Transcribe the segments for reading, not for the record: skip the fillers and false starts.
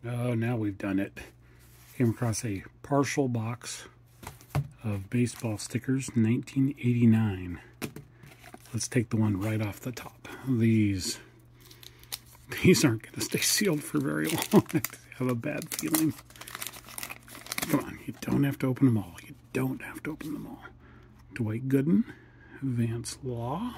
Oh, now we've done it. Came across a partial box of baseball stickers, 1989. Let's take the one right off the top. These aren't going to stay sealed for very long. I have a bad feeling. Come on, you don't have to open them all. You don't have to open them all. Dwight Gooden, Vance Law.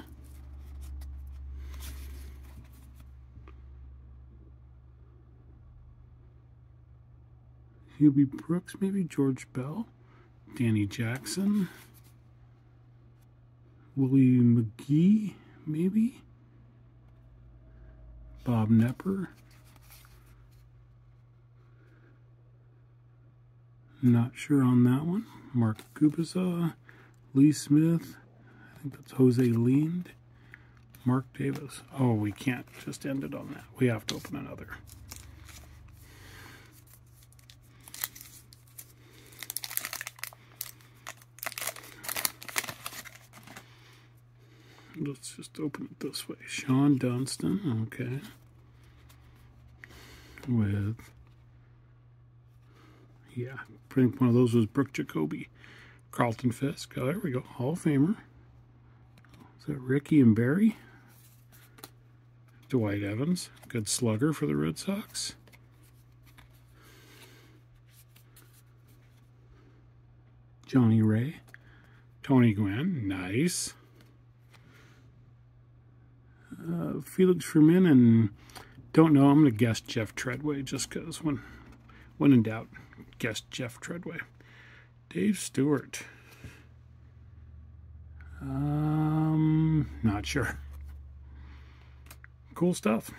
Hubie Brooks, maybe George Bell, Danny Jackson, Willie McGee, maybe, Bob Nepper, not sure on that one, Mark Kubica, Lee Smith, I think that's Jose Lind, Mark Davis. Oh, we can't just end it on that. We have to open another. Let's just open it this way. Sean Dunston, okay. With, yeah, I think one of those was Brooke Jacoby. Carlton Fisk, oh, there we go, Hall of Famer. Is that Ricky and Barry? Dwight Evans, good slugger for the Red Sox. Johnny Ray. Tony Gwynn, nice. Felix Fermin, and don't know, I'm going to guess Jeff Treadway just because when in doubt, guess Jeff Treadway. Dave Stewart. Not sure. Cool stuff.